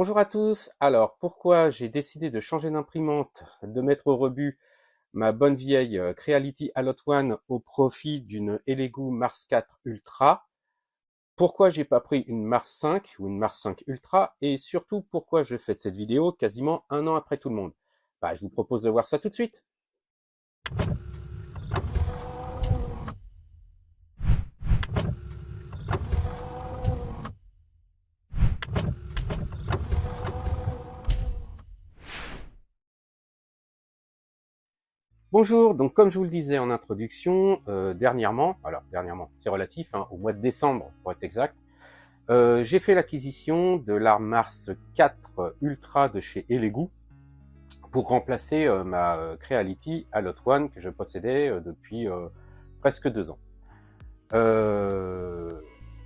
Bonjour à tous. Alors, pourquoi j'ai décidé de changer d'imprimante, de mettre au rebut ma bonne vieille Creality Alloy One au profit d'une Elegoo Mars 4 Ultra? Pourquoi j'ai pas pris une Mars 5 ou une Mars 5 Ultra? Et surtout, pourquoi je fais cette vidéo quasiment un an après tout le monde? Je vous propose de voir ça tout de suite. Bonjour, donc comme je vous le disais en introduction, dernièrement, c'est relatif, hein, au mois de décembre pour être exact, j'ai fait l'acquisition de la Mars 4 Ultra de chez Elegoo pour remplacer ma Creality Alloy One que je possédais depuis presque 2 ans.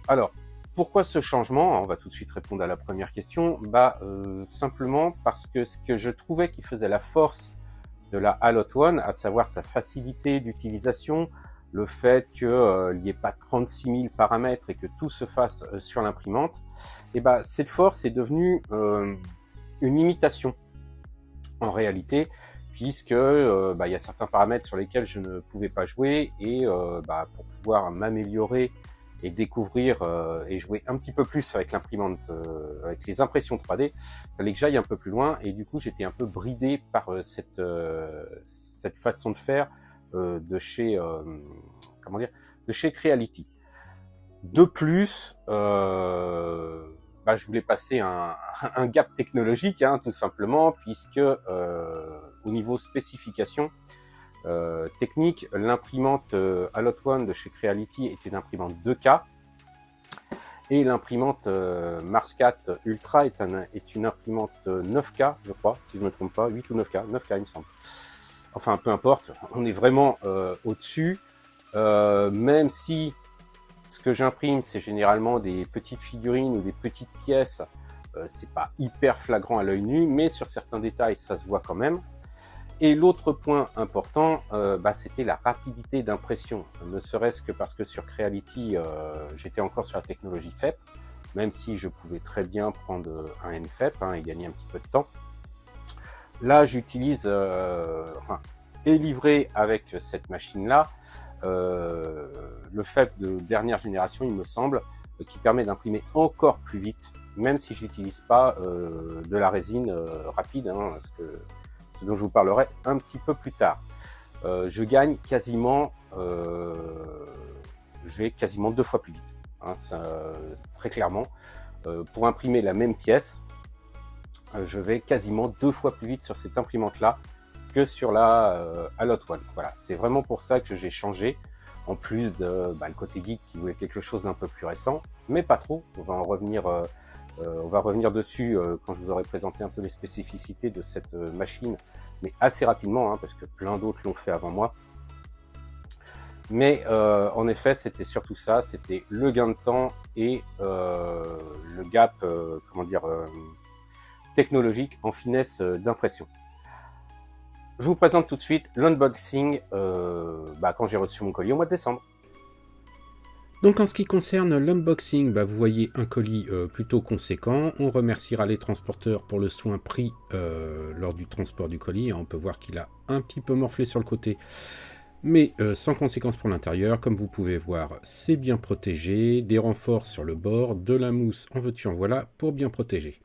Alors, pourquoi ce changement? On va tout de suite répondre à la première question. Simplement parce que ce que je trouvais qui faisait la force de la Alloy One, à savoir sa facilité d'utilisation, le fait qu'il n'y ait pas 36 000 paramètres et que tout se fasse sur l'imprimante, et cette force est devenue une limitation en réalité, puisque il y a certains paramètres sur lesquels je ne pouvais pas jouer et pour pouvoir m'améliorer et découvrir et jouer un petit peu plus avec l'imprimante, avec les impressions 3D, il fallait que j'aille un peu plus loin et du coup j'étais un peu bridé par cette façon de faire de chez de chez Creality. De plus, je voulais passer un gap technologique, hein, tout simplement, puisque au niveau spécification technique, l'imprimante Alloy One de chez Creality est une imprimante 2K et l'imprimante Mars 4 Ultra est une imprimante 9K, je crois, si je me trompe pas, 8 ou 9K, 9K il me semble. Enfin, peu importe, on est vraiment au-dessus, même si ce que j'imprime, c'est généralement des petites figurines ou des petites pièces. C'est pas hyper flagrant à l'œil nu, mais sur certains détails, ça se voit quand même. Et l'autre point important, c'était la rapidité d'impression. Ne serait-ce que parce que sur Creality, j'étais encore sur la technologie FEP, même si je pouvais très bien prendre un NFEP et gagner un petit peu de temps. Là, j'utilise, est livré avec cette machine-là, le FEP de dernière génération, il me semble, qui permet d'imprimer encore plus vite, même si j'utilise pas de la résine rapide, ce dont je vous parlerai un petit peu plus tard. Je gagne quasiment, je vais quasiment 2 fois plus vite, très clairement. Pour imprimer la même pièce, je vais quasiment 2 fois plus vite sur cette imprimante-là que sur la Alloy One. Voilà, c'est vraiment pour ça que j'ai changé, en plus de le côté geek qui voulait quelque chose d'un peu plus récent, mais pas trop. On va revenir dessus quand je vous aurai présenté un peu les spécificités de cette machine, mais assez rapidement, parce que plein d'autres l'ont fait avant moi. Mais en effet, c'était surtout ça, c'était le gain de temps et le gap, technologique en finesse d'impression. Je vous présente tout de suite l'unboxing quand j'ai reçu mon colis au mois de décembre. Donc en ce qui concerne l'unboxing, vous voyez un colis plutôt conséquent. On remerciera les transporteurs pour le soin pris lors du transport du colis. On peut voir qu'il a un petit peu morflé sur le côté, mais sans conséquence pour l'intérieur. Comme vous pouvez voir, c'est bien protégé. Des renforts sur le bord, de la mousse en veux-tu en voilà pour bien protéger.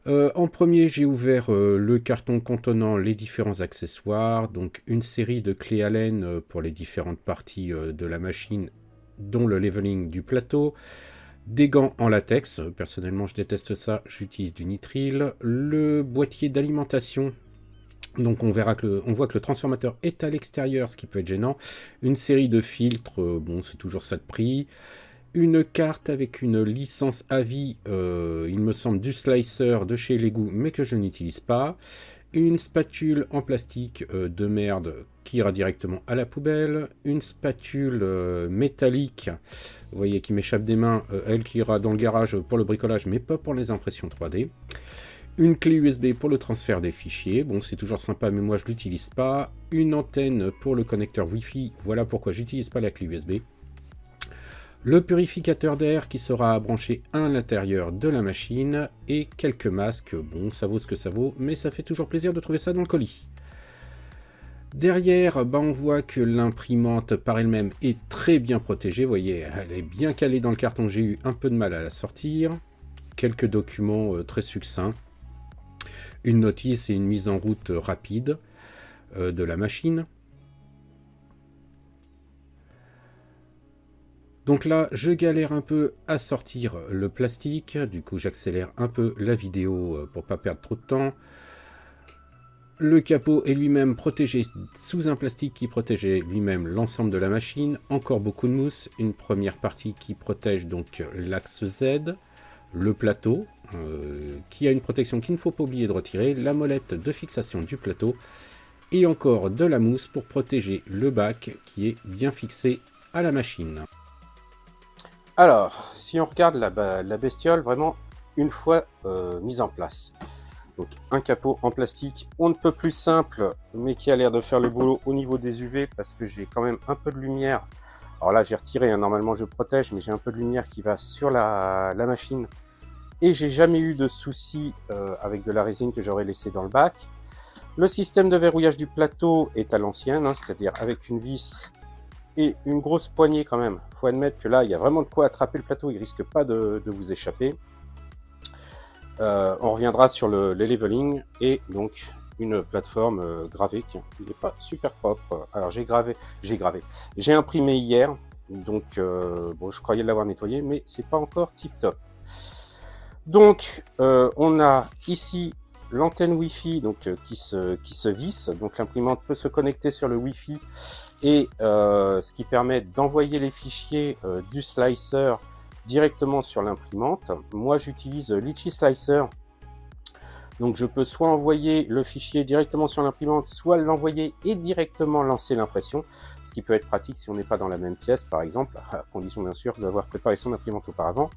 En premier, j'ai ouvert le carton contenant les différents accessoires, donc une série de clés Allen pour les différentes parties de la machine, dont le leveling du plateau, des gants en latex, personnellement je déteste ça, j'utilise du nitrile, le boîtier d'alimentation, donc on voit que le transformateur est à l'extérieur, ce qui peut être gênant, une série de filtres, bon c'est toujours ça de prix, une carte avec une licence à vie, il me semble du slicer de chez Elegoo, mais que je n'utilise pas. Une spatule en plastique de merde qui ira directement à la poubelle. Une spatule métallique, vous voyez, qui m'échappe des mains, elle qui ira dans le garage pour le bricolage, mais pas pour les impressions 3D. Une clé USB pour le transfert des fichiers, bon c'est toujours sympa mais moi je l'utilise pas. Une antenne pour le connecteur Wi-Fi, voilà pourquoi j'utilise pas la clé USB. le purificateur d'air qui sera branché à l'intérieur de la machine et quelques masques. Bon, ça vaut ce que ça vaut, mais ça fait toujours plaisir de trouver ça dans le colis. Derrière, on voit que l'imprimante par elle-même est très bien protégée. Vous voyez, elle est bien calée dans le carton. J'ai eu un peu de mal à la sortir. Quelques documents très succincts. Une notice et une mise en route rapide de la machine. Donc là, je galère un peu à sortir le plastique. Du coup, j'accélère un peu la vidéo pour pas perdre trop de temps. Le capot est lui-même protégé sous un plastique qui protégeait lui-même l'ensemble de la machine. Encore beaucoup de mousse. Une première partie qui protège donc l'axe Z. Le plateau, qui a une protection qu'il ne faut pas oublier de retirer. La molette de fixation du plateau. Et encore de la mousse pour protéger le bac qui est bien fixé à la machine. Alors, si on regarde la bestiole, vraiment, une fois mise en place. Donc un capot en plastique, on ne peut plus simple, mais qui a l'air de faire le boulot au niveau des UV, parce que j'ai quand même un peu de lumière. Alors là, j'ai retiré, normalement je protège, mais j'ai un peu de lumière qui va sur la machine. Et j'ai jamais eu de soucis avec de la résine que j'aurais laissé dans le bac. Le système de verrouillage du plateau est à l'ancienne, c'est-à-dire avec une vis et une grosse poignée quand même. Faut admettre que là, il y a vraiment de quoi attraper le plateau, il risque pas de vous échapper. On reviendra sur le leveling et donc une plateforme gravée. Tiens, il n'est pas super propre. Alors j'ai imprimé hier, donc bon, je croyais l'avoir nettoyé, mais c'est pas encore tip top. Donc on a ici l'antenne Wi-Fi donc qui se visse. Donc l'imprimante peut se connecter sur le Wi-Fi et ce qui permet d'envoyer les fichiers du slicer directement sur l'imprimante. Moi j'utilise Litchi Slicer, donc je peux soit envoyer le fichier directement sur l'imprimante, soit l'envoyer et directement lancer l'impression, ce qui peut être pratique si on n'est pas dans la même pièce par exemple, à condition bien sûr d'avoir préparé son imprimante auparavant.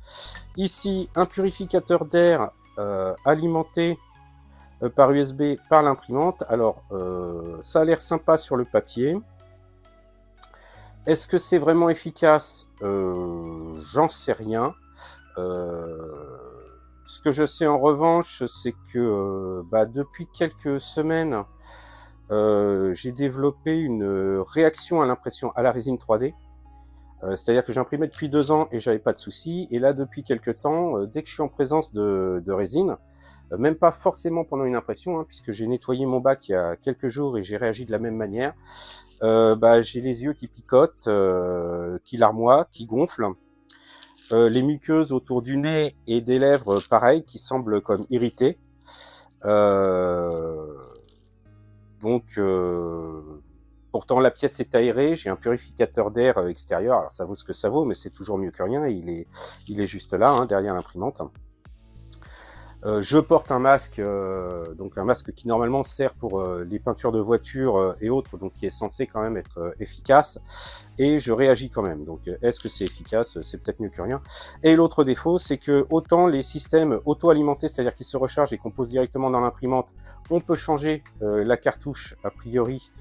Ici un purificateur d'air alimenté par USB par l'imprimante. Alors ça a l'air sympa sur le papier. Est-ce que c'est vraiment efficace? J'en sais rien. Ce que je sais en revanche, c'est que depuis quelques semaines, j'ai développé une réaction à l'impression à la résine 3D. C'est-à-dire que j'imprimais depuis 2 ans et j'avais pas de soucis. Et là, depuis quelques temps, dès que je suis en présence de résine, même pas forcément pendant une impression, puisque j'ai nettoyé mon bac il y a quelques jours et j'ai réagi de la même manière, j'ai les yeux qui picotent, qui larmoient, qui gonflent, les muqueuses autour du nez et des lèvres, pareil, qui semblent comme irritées. Pourtant la pièce est aérée, j'ai un purificateur d'air extérieur, alors ça vaut ce que ça vaut, mais c'est toujours mieux que rien, il est juste là, derrière l'imprimante. Je porte un masque, donc un masque qui normalement sert pour les peintures de voitures et autres, donc qui est censé quand même être efficace, et je réagis quand même. Donc est-ce que c'est efficace? C'est peut-être mieux que rien. Et l'autre défaut, c'est que autant les systèmes auto-alimentés, c'est-à-dire qu'ils se rechargent et qu'on pose directement dans l'imprimante, on peut changer la cartouche a priori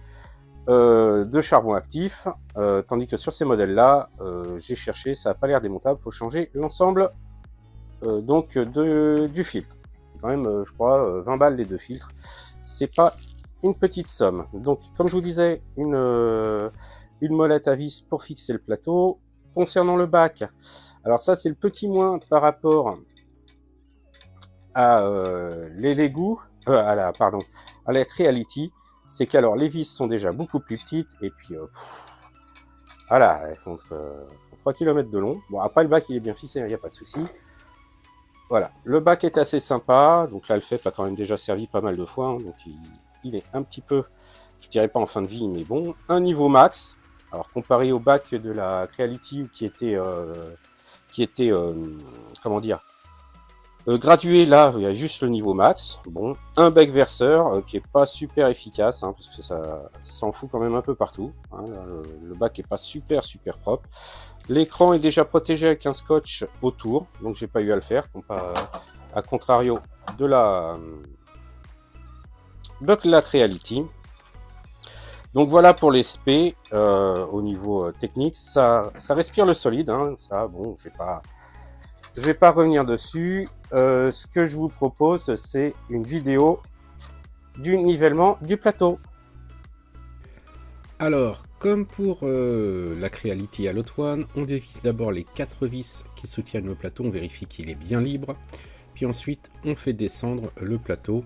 de charbon actif, tandis que sur ces modèles-là, j'ai cherché, ça n'a pas l'air démontable, faut changer l'ensemble du filtre. C'est quand même, je crois, 20 balles les 2 filtres. C'est pas une petite somme. Donc, comme je vous disais, une molette à vis pour fixer le plateau. Concernant le bac, alors ça, c'est le petit moins par rapport à les Lego, à la Creality. C'est qu'alors, les vis sont déjà beaucoup plus petites, et puis, voilà, elles font 3 km de long. Bon, après, le bac, il est bien fixé, il n'y a pas de souci. Voilà, le bac est assez sympa, donc là le FEP a quand même déjà servi pas mal de fois, donc il est un petit peu, je dirais pas en fin de vie, mais bon, un niveau max. Alors comparé au bac de la Creality qui était comment dire, gradué, là il y a juste le niveau max. Bon, un bec verseur qui est pas super efficace, parce que ça s'en fout quand même un peu partout. Le bac est pas super propre. L'écran est déjà protégé avec un scotch autour, donc j'ai pas eu à le faire, à contrario de la Creality. Donc voilà pour les spé au niveau technique, ça respire le solide, hein, ça bon, je vais pas revenir dessus. Ce que je vous propose, c'est une vidéo du nivellement du plateau. Alors, comme pour la Creality Alot One, on dévisse d'abord les 4 vis qui soutiennent le plateau, on vérifie qu'il est bien libre, puis ensuite on fait descendre le plateau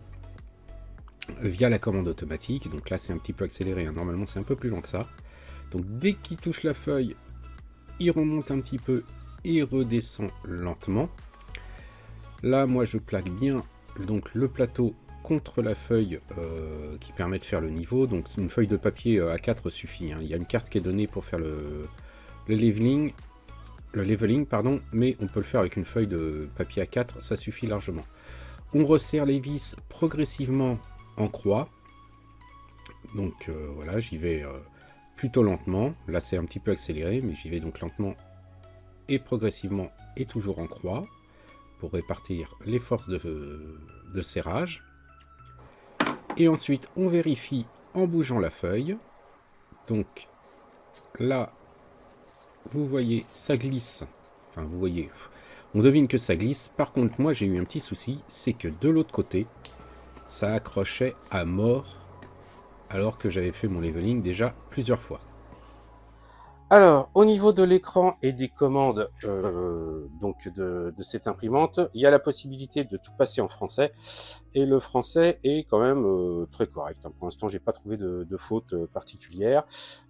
via la commande automatique. Donc là c'est un petit peu accéléré, hein. Normalement c'est un peu plus lent que ça. Donc dès qu'il touche la feuille, il remonte un petit peu et redescend lentement. Là moi je plaque bien donc le plateau contre la feuille qui permet de faire le niveau. Donc une feuille de papier A4 suffit, hein. Il y a une carte qui est donnée pour faire le leveling, pardon, mais on peut le faire avec une feuille de papier A4, ça suffit largement. On resserre les vis progressivement en croix. Donc voilà, j'y vais plutôt lentement. Là c'est un petit peu accéléré, mais j'y vais donc lentement et progressivement et toujours en croix pour répartir les forces de serrage. Et ensuite on vérifie en bougeant la feuille. Donc là vous voyez ça glisse, enfin vous voyez, on devine que ça glisse. Par contre moi j'ai eu un petit souci, c'est que de l'autre côté ça accrochait à mort alors que j'avais fait mon leveling déjà plusieurs fois. Alors, au niveau de l'écran et des commandes donc de cette imprimante, il y a la possibilité de tout passer en français, et le français est quand même très correct. Pour l'instant, j'ai pas trouvé de faute particulière.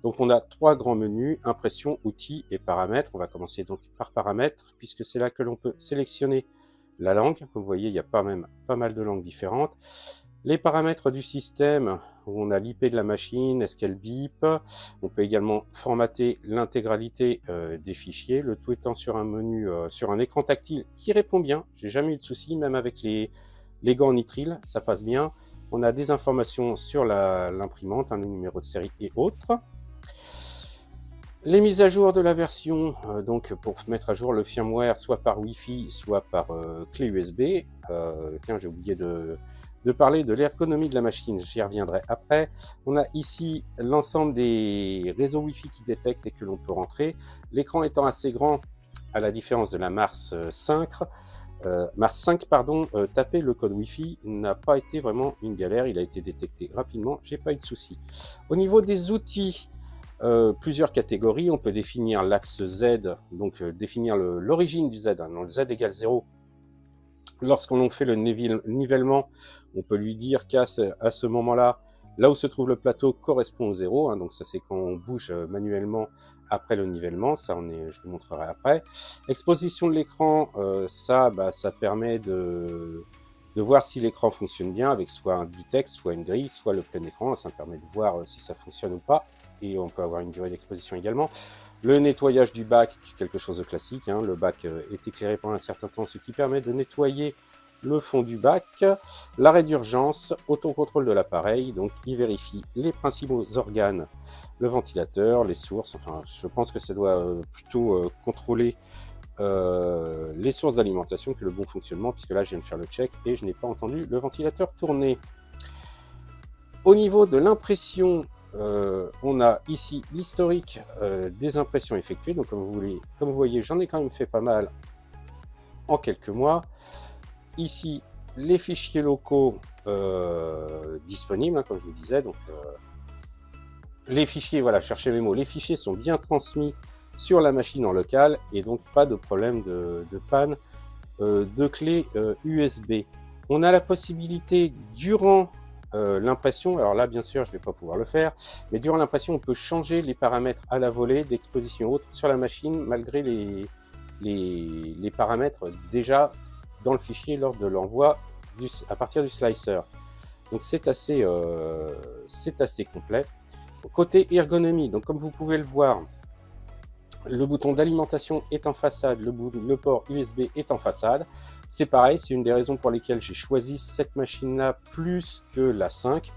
Donc, on a 3 grands menus: impression, outils et paramètres. On va commencer donc par paramètres, puisque c'est là que l'on peut sélectionner la langue. Comme vous voyez, il y a pas mal de langues différentes. Les paramètres du système, où on a l'IP de la machine, est-ce qu'elle bip. On peut également formater l'intégralité des fichiers, le tout étant sur un menu, sur un écran tactile qui répond bien. J'ai jamais eu de soucis, même avec les gants nitril, ça passe bien. On a des informations sur l'imprimante, le numéro de série et autres. Les mises à jour de la version, donc pour mettre à jour le firmware, soit par Wi-Fi, soit par clé USB. Tiens, j'ai oublié de parler de l'ergonomie de la machine, j'y reviendrai après. On a ici l'ensemble des réseaux Wi-Fi qui détectent et que l'on peut rentrer. L'écran étant assez grand, à la différence de la Mars 5, taper le code Wi-Fi n'a pas été vraiment une galère, il a été détecté rapidement, j'ai pas eu de soucis. Au niveau des outils, plusieurs catégories, on peut définir l'axe Z, donc définir l'origine du Z, hein, donc Z égale 0. Lorsqu'on fait le nivellement, on peut lui dire qu'à ce moment-là, là où se trouve le plateau correspond au 0, hein, donc ça c'est quand on bouge manuellement après le nivellement, ça je vous montrerai après. Exposition de l'écran, ça permet de voir si l'écran fonctionne bien avec soit du texte, soit une grille, soit le plein écran, ça permet de voir si ça fonctionne ou pas, et on peut avoir une durée d'exposition également. Le nettoyage du bac, quelque chose de classique, hein. Le bac est éclairé pendant un certain temps, ce qui permet de nettoyer le fond du bac. L'arrêt d'urgence, autocontrôle de l'appareil, donc il vérifie les principaux organes, le ventilateur, les sources, enfin je pense que ça doit plutôt contrôler les sources d'alimentation que le bon fonctionnement, puisque là je viens de faire le check et je n'ai pas entendu le ventilateur tourner. Au niveau de l'impression, on a ici l'historique des impressions effectuées. Donc comme vous voyez, j'en ai quand même fait pas mal en quelques mois. Ici, les fichiers locaux disponibles, hein, comme je vous disais. Donc les fichiers, voilà, cherchez mes mots, les fichiers sont bien transmis sur la machine en local, et donc pas de problème de panne de clé USB. On a la possibilité durant l'impression, alors là bien sûr je ne vais pas pouvoir le faire, mais durant l'impression on peut changer les paramètres à la volée d'exposition autre sur la machine, malgré les paramètres déjà dans le fichier lors de l'envoi à partir du slicer. Donc c'est assez complet. Côté ergonomie, donc comme vous pouvez le voir, le bouton d'alimentation est en façade, le port USB est en façade. C'est pareil, c'est une des raisons pour lesquelles j'ai choisi cette machine-là plus que la 5.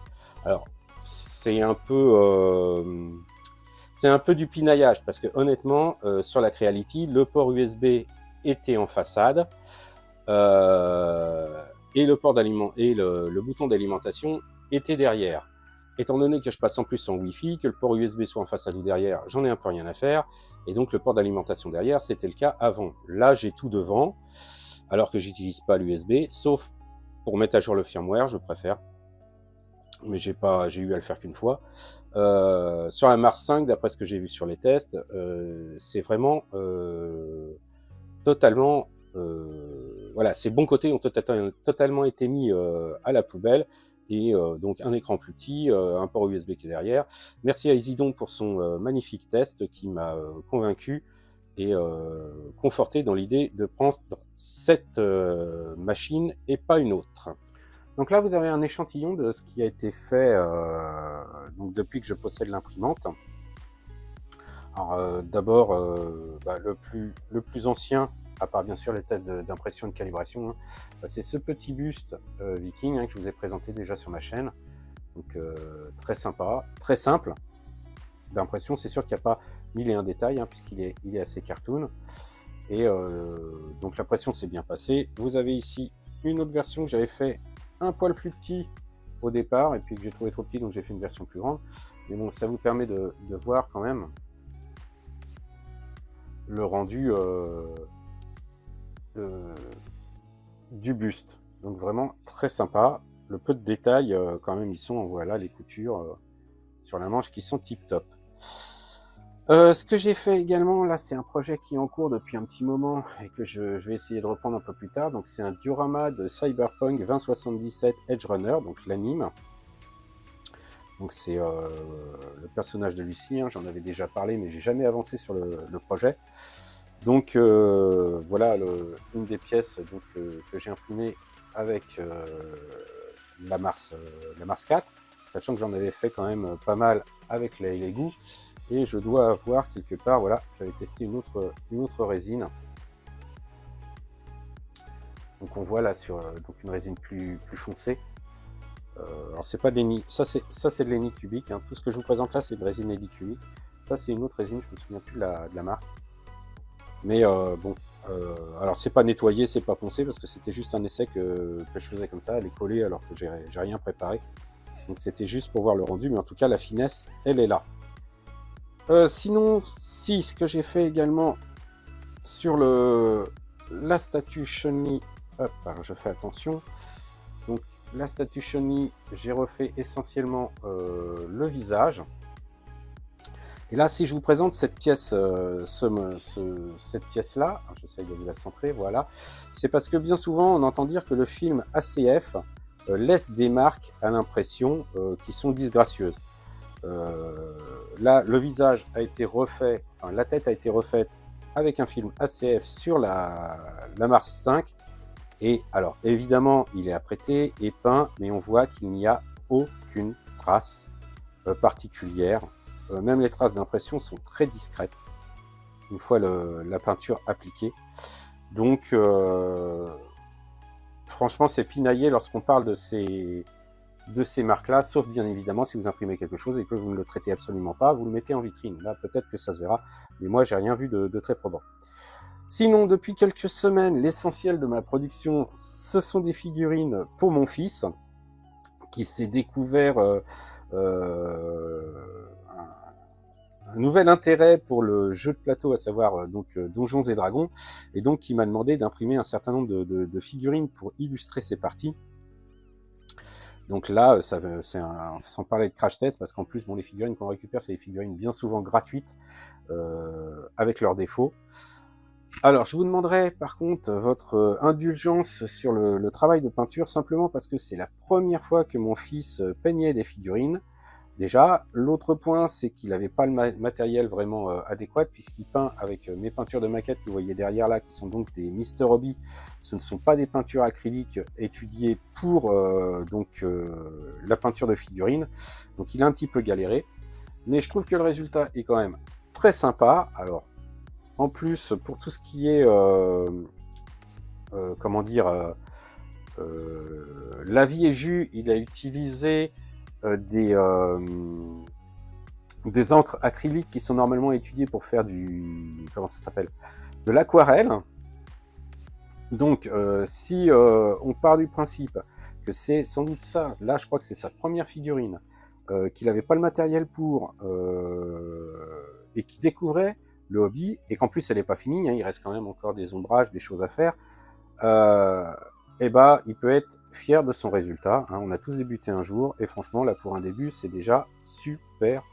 Alors, c'est un peu du pinaillage, parce que honnêtement, sur la Creality, le port USB était en façade, et le port d'aliment et le bouton d'alimentation était derrière. étant donné que je passe en plus en Wi-Fi, que le port USB soit en façade ou derrière, j'en ai un peu rien à faire. Et donc le port d'alimentation derrière, c'était le cas avant. Là, j'ai tout devant, alors que j'utilise pas l'USB, sauf pour mettre à jour le firmware, je préfère. Mais j'ai eu à le faire qu'une fois. Sur la Mars 5, d'après ce que j'ai vu sur les tests, c'est vraiment totalement... voilà, ces bons côtés ont totalement été mis à la poubelle. Et donc un écran plus petit, un port USB qui est derrière. Merci à Isidon pour son magnifique test qui m'a convaincu et conforté dans l'idée de prendre cette machine et pas une autre. Donc là, vous avez un échantillon de ce qui a été fait donc depuis que je possède l'imprimante. Alors d'abord, le plus ancien, à part bien sûr les tests d'impression et de calibration, hein, c'est ce petit buste Viking que je vous ai présenté déjà sur ma chaîne. Donc très sympa, très simple d'impression. C'est sûr qu'il n'y a pas 1001 détails, hein, puisqu'il est assez cartoon. Et donc l'impression s'est bien passée. Vous avez ici une autre version que j'avais fait un poil plus petit au départ, et puis que j'ai trouvé trop petit, donc j'ai fait une version plus grande. Mais bon, ça vous permet de voir quand même le rendu du buste. Donc vraiment très sympa. Le peu de détails quand même, ils sont, voilà, les coutures sur la manche qui sont tip top. Ce que j'ai fait également, là, c'est un projet qui est en cours depuis un petit moment et que je vais essayer de reprendre un peu plus tard. Donc c'est un diorama de Cyberpunk 2077 Edge Runner, donc l'anime. Donc c'est le personnage de Lucie, hein, j'en avais déjà parlé, mais j'ai jamais avancé sur le projet. Donc voilà une des pièces donc, que j'ai imprimées avec la Mars 4, sachant que j'en avais fait quand même pas mal avec les Lego. Et je dois avoir quelque part, voilà, j'avais testé une autre résine. Donc on voit là sur donc une résine plus foncée. Alors c'est pas de l'éni, ça c'est de l'éni cubique, hein. Tout ce que je vous présente là c'est de résine éni cubique. Ça c'est une autre résine, je me souviens plus de la marque. Mais bon, alors c'est pas nettoyé, c'est pas poncé parce que c'était juste un essai que je faisais comme ça, elle est collée alors que j'ai rien préparé. Donc c'était juste pour voir le rendu, mais en tout cas la finesse, elle est là. Sinon, si ce que j'ai fait également sur la statue Chun-Li, hop, alors je fais attention. Donc la statue Chun-Li, j'ai refait essentiellement le visage. Et là, si je vous présente cette pièce, cette pièce-là, j'essaye de vous la centrer, voilà, c'est parce que bien souvent, on entend dire que le film ACF laisse des marques à l'impression qui sont disgracieuses. Là, le visage a été refait, enfin la tête a été refaite avec un film ACF sur la Mars 5. Et alors, évidemment, il est apprêté et peint, mais on voit qu'il n'y a aucune trace particulière. Même les traces d'impression sont très discrètes une fois la peinture appliquée. Donc, franchement, c'est pinaillé lorsqu'on parle de ces marques-là, sauf bien évidemment si vous imprimez quelque chose et que vous ne le traitez absolument pas, vous le mettez en vitrine. Là, peut-être que ça se verra, mais moi, j'ai rien vu de très probant. Sinon, depuis quelques semaines, l'essentiel de ma production, ce sont des figurines pour mon fils, qui s'est découvert un nouvel intérêt pour le jeu de plateau, à savoir donc Donjons et Dragons, et donc qui m'a demandé d'imprimer un certain nombre de figurines pour illustrer ces parties. Donc là, sans parler de crash test, parce qu'en plus, bon, les figurines qu'on récupère, c'est des figurines bien souvent gratuites, avec leurs défauts. Alors, je vous demanderai par contre votre indulgence sur le travail de peinture, simplement parce que c'est la première fois que mon fils peignait des figurines. Déjà, l'autre point, c'est qu'il n'avait pas le matériel vraiment adéquat, puisqu'il peint avec mes peintures de maquette que vous voyez derrière là, qui sont donc des Mr. Hobby. Ce ne sont pas des peintures acryliques étudiées pour la peinture de figurines. Donc il a un petit peu galéré. Mais je trouve que le résultat est quand même très sympa. Alors, en plus, pour tout ce qui est, comment dire, la vie et jus, il a utilisé des encres acryliques qui sont normalement étudiées pour faire comment ça s'appelle, de l'aquarelle. Donc si on part du principe que c'est sans doute ça, là je crois que c'est sa première figurine qu'il n'avait pas le matériel pour, et qui découvrait le hobby, et qu'en plus elle n'est pas finie, hein, il reste quand même encore des ombrages, des choses à faire, et bah, il peut être fier de son résultat, hein. On a tous débuté un jour, et franchement, là, pour un début, c'est déjà super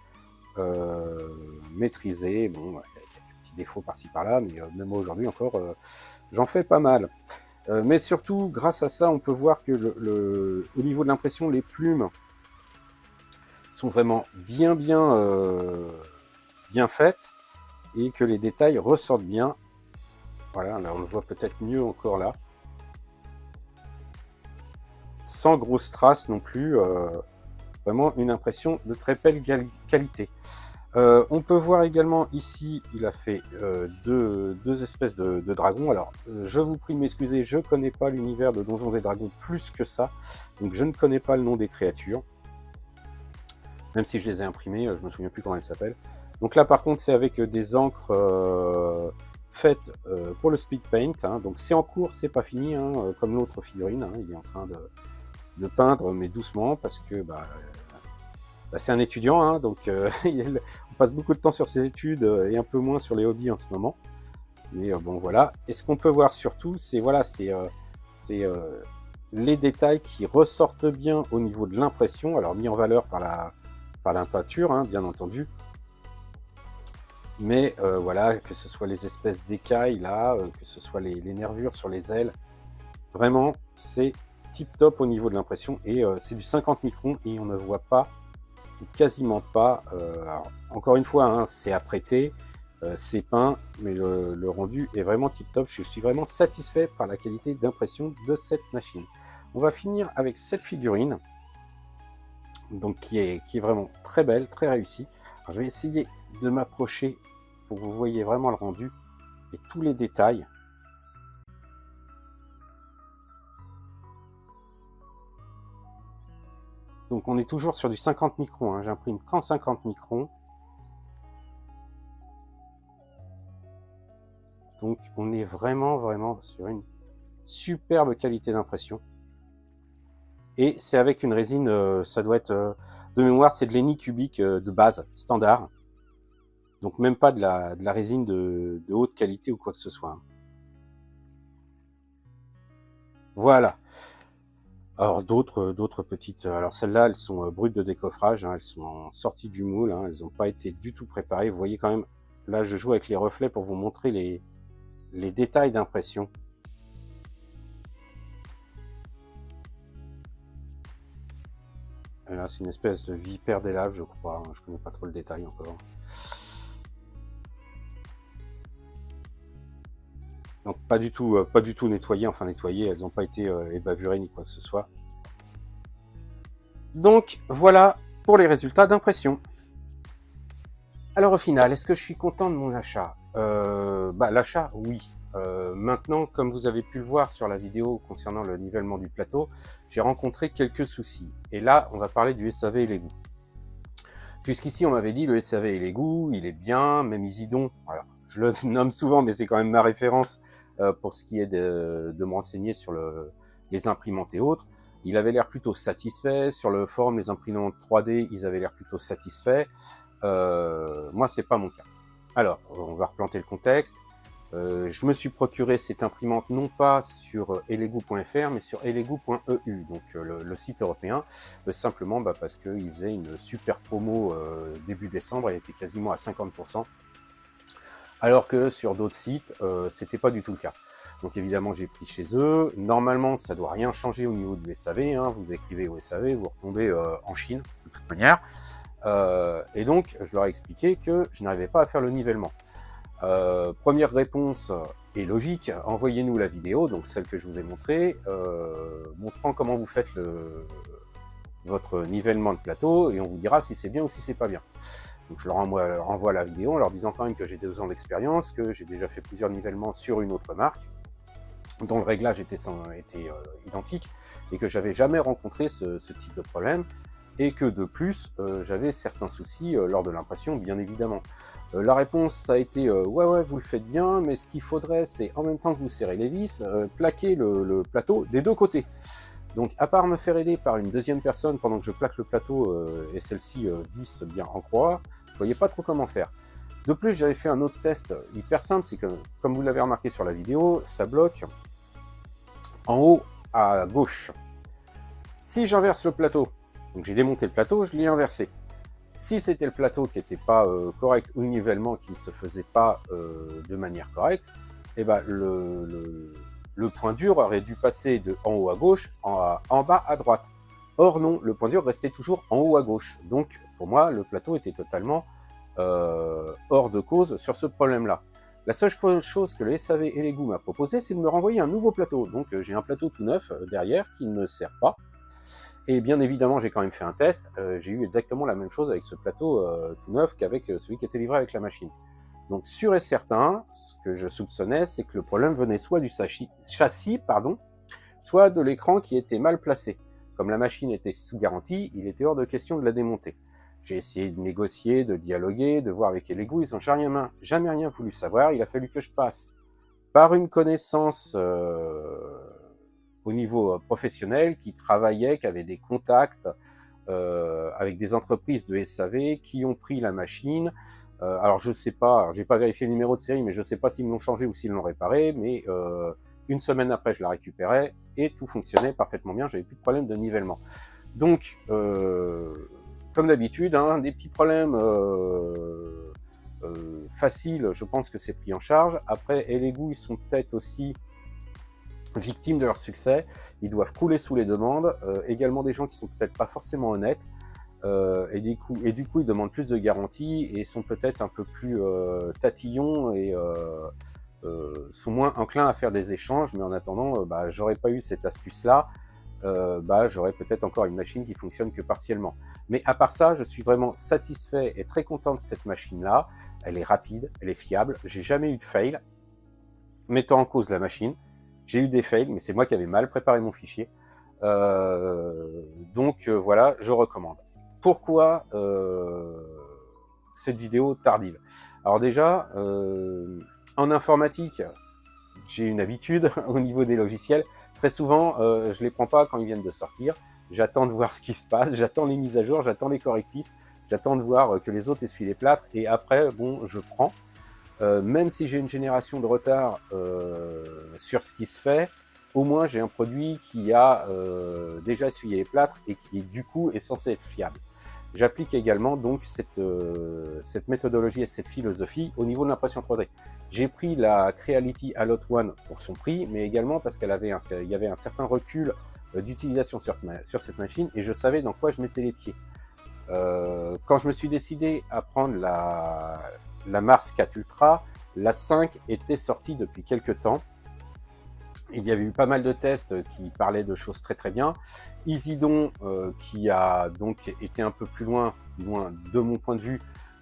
maîtrisé. Bon, il y a quelques petits défauts par-ci par-là, mais même aujourd'hui encore, j'en fais pas mal. Mais surtout, grâce à ça, on peut voir que au niveau de l'impression, les plumes sont vraiment bien faites, et que les détails ressortent bien. Voilà, là, on le voit peut-être mieux encore là. Sans grosse trace non plus, vraiment une impression de très belle qualité. On peut voir également ici, il a fait deux espèces de dragons. Alors, je vous prie de m'excuser, je ne connais pas l'univers de Donjons et Dragons plus que ça, donc je ne connais pas le nom des créatures. Même si je les ai imprimées, je ne me souviens plus comment elles s'appellent. Donc là, par contre, c'est avec des encres faites pour le speed paint, hein. Donc c'est en cours, c'est pas fini, hein, comme l'autre figurine, hein. Il est en train de peindre, mais doucement, parce que c'est un étudiant, hein, donc on passe beaucoup de temps sur ses études et un peu moins sur les hobbies en ce moment. Mais bon, voilà. Et ce qu'on peut voir surtout, c'est voilà, les détails qui ressortent bien au niveau de l'impression, alors mis en valeur par la peinture, hein, bien entendu. Mais voilà, que ce soit les espèces d'écailles là, que ce soit les nervures sur les ailes, vraiment, c'est tip top au niveau de l'impression, et c'est du 50 microns, et on ne voit pas, quasiment pas, alors, encore une fois, hein, c'est apprêté, c'est peint, mais le rendu est vraiment tip top. Je suis vraiment satisfait par la qualité d'impression de cette machine. On va finir avec cette figurine, donc qui est vraiment très belle, très réussie. Alors, je vais essayer de m'approcher pour que vous voyez vraiment le rendu et tous les détails. Donc on est toujours sur du 50 microns, hein. J'imprime qu'en 50 microns. Donc on est vraiment sur une superbe qualité d'impression. Et c'est avec une résine, ça doit être de mémoire, c'est de l'Eni cubique de base, standard. Donc même pas de la résine de haute qualité ou quoi que ce soit, hein. Voilà. Alors d'autres petites, alors celles-là, elles sont brutes de décoffrage, hein, elles sont sorties du moule, hein, elles n'ont pas été du tout préparées. Vous voyez quand même, là je joue avec les reflets pour vous montrer les détails d'impression. Là c'est une espèce de vipère des laves, je crois, hein, je connais pas trop le détail encore. Donc pas du tout nettoyées, enfin nettoyées, elles n'ont pas été ébavurées ni quoi que ce soit. Donc voilà pour les résultats d'impression. Alors au final, est-ce que je suis content de mon achat? L'achat, oui. Maintenant, comme vous avez pu le voir sur la vidéo concernant le nivellement du plateau, j'ai rencontré quelques soucis. Et là, on va parler du SAV et l'égout. Jusqu'ici, on m'avait dit le SAV et l'égout, il est bien, même Isidon. Alors, je le nomme souvent, mais c'est quand même ma référence pour ce qui est de me renseigner sur les imprimantes et autres. Il avait l'air plutôt satisfait. Sur le forum, les imprimantes 3D, ils avaient l'air plutôt satisfaits. Moi, c'est pas mon cas. Alors, on va replanter le contexte. Je me suis procuré cette imprimante non pas sur elegoo.fr, mais sur elegoo.eu, donc le site européen, simplement parce qu'il faisait une super promo début décembre, elle était quasiment à 50%, alors que sur d'autres sites, c'était pas du tout le cas. Donc évidemment, j'ai pris chez eux. Normalement, ça doit rien changer au niveau du SAV, hein. Vous écrivez au SAV, vous retombez en Chine, de toute manière. Et donc, je leur ai expliqué que je n'arrivais pas à faire le nivellement. Première réponse est logique, envoyez-nous la vidéo, donc celle que je vous ai montrée, montrant comment vous faites votre nivellement de plateau, et on vous dira si c'est bien ou si c'est pas bien. Donc je leur envoie la vidéo en leur disant quand même que j'ai 2 ans d'expérience, que j'ai déjà fait plusieurs nivellements sur une autre marque, dont le réglage était identique, et que j'avais jamais rencontré ce type de problème, et que de plus, j'avais certains soucis lors de l'impression, bien évidemment. La réponse, ça a été ouais, vous le faites bien, mais ce qu'il faudrait, c'est en même temps que vous serrez les vis, plaquer le plateau des 2 côtés. Donc à part me faire aider par une deuxième personne pendant que je plaque le plateau et celle-ci visse bien en croix, je voyais pas trop comment faire. De plus, j'avais fait un autre test hyper simple, c'est que, comme vous l'avez remarqué sur la vidéo, ça bloque en haut à gauche. Si j'inverse le plateau, donc j'ai démonté le plateau, je l'ai inversé. Si c'était le plateau qui n'était pas correct ou le nivellement qui ne se faisait pas de manière correcte, eh ben le point dur aurait dû passer de en haut à gauche en bas à droite. Or non, le point dur restait toujours en haut à gauche. Donc pour moi, le plateau était totalement hors de cause sur ce problème-là. La seule chose que le SAV et Elegoo m'a proposé, c'est de me renvoyer un nouveau plateau. Donc j'ai un plateau tout neuf derrière qui ne me sert pas. Et bien évidemment, j'ai quand même fait un test. J'ai eu exactement la même chose avec ce plateau tout neuf qu'avec celui qui était livré avec la machine. Donc sûr et certain, ce que je soupçonnais, c'est que le problème venait soit du châssis, soit de l'écran qui était mal placé. Comme la machine était sous garantie, il était hors de question de la démonter. J'ai essayé de négocier, de dialoguer, de voir avec Elegoo, ils n'ont jamais rien voulu savoir. Il a fallu que je passe par une connaissance au niveau professionnel qui travaillait, qui avait des contacts avec des entreprises de SAV qui ont pris la machine. Alors je sais pas, j'ai pas vérifié le numéro de série, mais je sais pas s'ils me l'ont changé ou s'ils l'ont réparé, mais une semaine après je la récupérais et tout fonctionnait parfaitement bien, j'avais plus de problème de nivellement. Donc comme d'habitude, hein, des petits problèmes faciles, je pense que c'est pris en charge. Après, Elegoo, ils sont peut-être aussi victimes de leur succès, ils doivent couler sous les demandes, également des gens qui sont peut-être pas forcément honnêtes, et du coup ils demandent plus de garanties et sont peut-être un peu plus tatillons et sont moins enclins à faire des échanges, mais en attendant, j'aurais pas eu cette astuce-là, j'aurais peut-être encore une machine qui fonctionne que partiellement. Mais à part ça, je suis vraiment satisfait et très content de cette machine-là. Elle est rapide, elle est fiable, j'ai jamais eu de fail mettant en cause la machine. J'ai eu des fails, mais c'est moi qui avais mal préparé mon fichier. Donc voilà, je recommande. Pourquoi cette vidéo tardive? Alors déjà, en informatique, j'ai une habitude au niveau des logiciels. Très souvent, je les prends pas quand ils viennent de sortir. J'attends de voir ce qui se passe, j'attends les mises à jour, j'attends les correctifs, j'attends de voir que les autres essuient les plâtres, et après, bon, je prends. Même si j'ai une génération de retard sur ce qui se fait, au moins j'ai un produit qui a déjà essuyé les plâtres et qui du coup est censé être fiable. J'applique également donc cette méthodologie et cette philosophie au niveau de l'impression 3D. J'ai pris la Creality Alloy One pour son prix, mais également parce qu'il y avait un certain recul d'utilisation sur cette machine et je savais dans quoi je mettais les pieds. Quand je me suis décidé à prendre la Mars 4 Ultra, la 5 était sortie depuis quelques temps. Il y avait eu pas mal de tests qui parlaient de choses très très bien. Isidon, qui a donc été un peu plus loin, du moins de mon point de vue,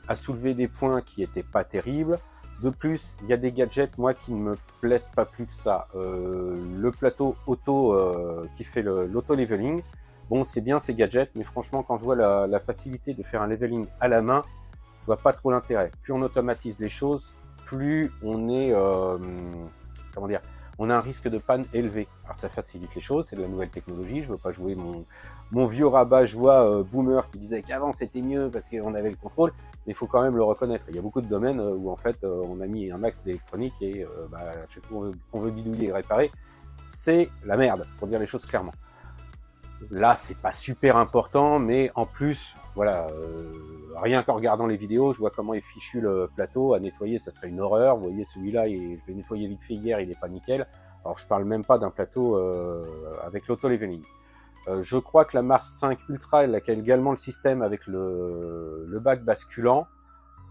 a soulevé des points qui étaient pas terribles. De plus, il y a des gadgets, moi, qui ne me plaisent pas plus que ça. Le plateau auto qui fait l'auto-leveling, bon, c'est bien ces gadgets, mais franchement, quand je vois la facilité de faire un leveling à la main, je vois pas trop l'intérêt. Plus on automatise les choses, plus on est, comment dire, on a un risque de panne élevé. Alors ça facilite les choses, c'est de la nouvelle technologie. Je veux pas jouer mon vieux rabat-joie boomer qui disait qu'avant c'était mieux parce qu'on avait le contrôle, mais il faut quand même le reconnaître. Il y a beaucoup de domaines où en fait on a mis un max d'électronique et chaque fois qu'on veut bidouiller et réparer, c'est la merde, pour dire les choses clairement. Là, c'est pas super important, mais en plus, voilà, rien qu'en regardant les vidéos, je vois comment est fichu le plateau. À nettoyer, ça serait une horreur. Vous voyez, celui-là, je l'ai nettoyé vite fait hier, il est pas nickel. Alors, je parle même pas d'un plateau avec l'auto-leveling. Je crois que la Mars 5 Ultra, elle a également le système avec le bac basculant.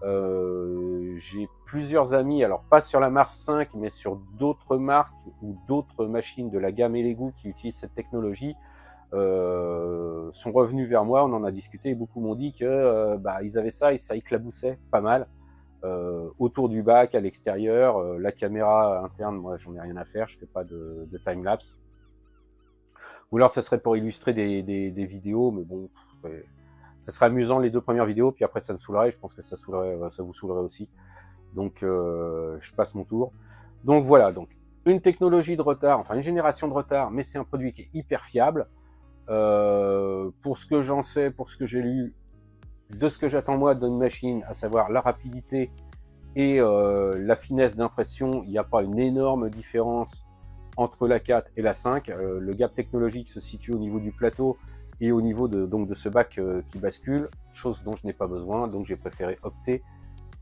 J'ai plusieurs amis, alors pas sur la Mars 5, mais sur d'autres marques ou d'autres machines de la gamme Elegoo qui utilisent cette technologie. Sont revenus vers moi, on en a discuté et beaucoup m'ont dit que ils avaient ça et ça éclaboussait pas mal autour du bac, à l'extérieur, la caméra interne, moi j'en ai rien à faire, je fais pas de time-lapse. Ou alors ça serait pour illustrer des vidéos, mais bon, ça serait amusant les 2 premières vidéos, puis après ça me saoulerait, je pense que ça vous saoulerait aussi. Donc je passe mon tour. Donc voilà, donc une technologie de retard, enfin une génération de retard, mais c'est un produit qui est hyper fiable. Pour ce que j'en sais, pour ce que j'ai lu, de ce que j'attends moi d'une machine, à savoir la rapidité et la finesse d'impression, il n'y a pas une énorme différence entre la 4 et la 5. Le gap technologique se situe au niveau du plateau et au niveau de ce bac qui bascule, chose dont je n'ai pas besoin, donc j'ai préféré opter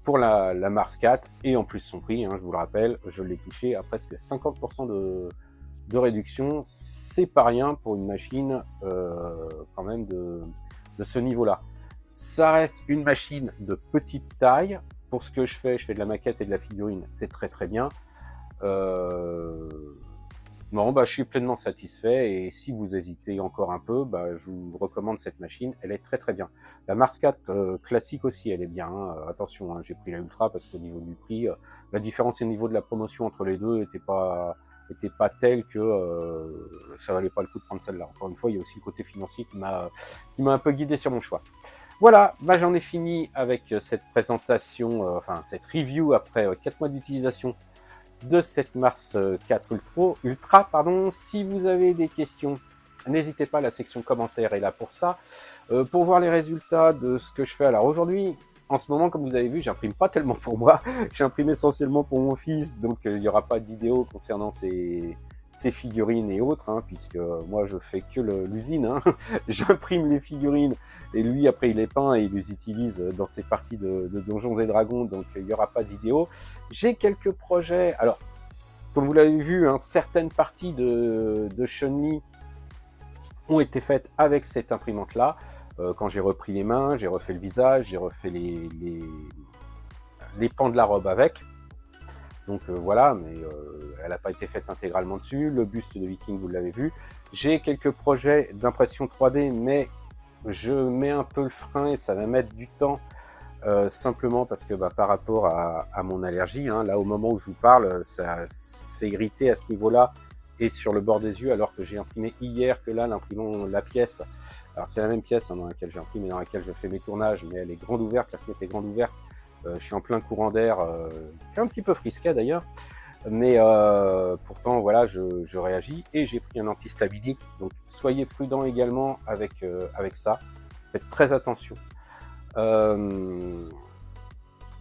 pour la Mars 4, et en plus son prix, hein, je vous le rappelle, je l'ai touché à presque 50% de réduction, c'est pas rien pour une machine quand même de ce niveau-là. Ça reste une machine de petite taille, pour ce que je fais de la maquette et de la figurine, c'est très très bien. Non, bah, je suis pleinement satisfait, et si vous hésitez encore un peu, bah, je vous recommande cette machine, elle est très très bien. La Mars 4 classique aussi, elle est bien, hein. Attention, hein, j'ai pris la Ultra parce qu'au niveau du prix, la différence au niveau de la promotion entre les deux était pas telle que ça valait pas le coup de prendre celle-là. Encore une fois, il y a aussi le côté financier qui m'a un peu guidé sur mon choix. Voilà, bah, j'en ai fini avec cette présentation, enfin cette review après 4 mois d'utilisation de cette Mars 4 Ultra, pardon. Si vous avez des questions, n'hésitez pas, la section commentaires est là pour ça. Pour voir les résultats de ce que je fais, alors aujourd'hui, en ce moment, comme vous avez vu, j'imprime pas tellement pour moi, j'imprime essentiellement pour mon fils, donc il n'y aura pas de vidéo concernant ces figurines et autres, hein, puisque moi je fais que l'usine, hein. J'imprime les figurines et lui après il les peint et il les utilise dans ses parties de Donjons et Dragons, donc il n'y aura pas de vidéo. J'ai quelques projets, alors comme vous l'avez vu, hein, certaines parties de Chun-Li ont été faites avec cette imprimante là. Quand j'ai repris les mains, j'ai refait le visage, j'ai refait les pans de la robe avec. Donc voilà, mais elle n'a pas été faite intégralement dessus. Le buste de Viking, vous l'avez vu. J'ai quelques projets d'impression 3D, mais je mets un peu le frein et ça va mettre du temps, simplement parce que par rapport à mon allergie, hein, là au moment où je vous parle, ça s'est irrité à ce niveau-là et sur le bord des yeux, alors que j'ai imprimé hier, que là, l'imprimant la pièce, alors c'est la même pièce, hein, dans laquelle j'ai imprimé, dans laquelle je fais mes tournages, mais elle est grande ouverte, la fenêtre est grande ouverte. Je suis en plein courant d'air, qui est un petit peu frisquet d'ailleurs, mais pourtant voilà, je réagis, et j'ai pris un antistabilique, donc soyez prudents également avec ça, faites très attention.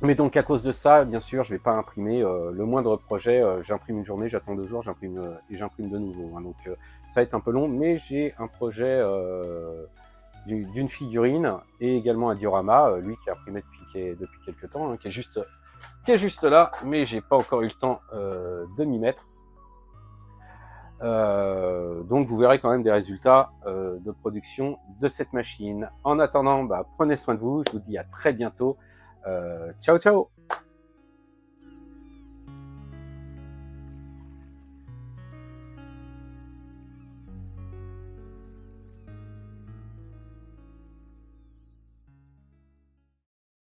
Mais donc à cause de ça, bien sûr, je vais pas imprimer le moindre projet, j'imprime une journée, j'attends 2 jours, j'imprime et j'imprime de nouveau, hein, donc ça va être un peu long, mais j'ai un projet d'une figurine et également un diorama, lui qui est imprimé depuis quelques temps, hein, qui est juste là, mais j'ai pas encore eu le temps de m'y mettre. Donc vous verrez quand même des résultats de production de cette machine. En attendant, prenez soin de vous, je vous dis à très bientôt. Ciao ciao.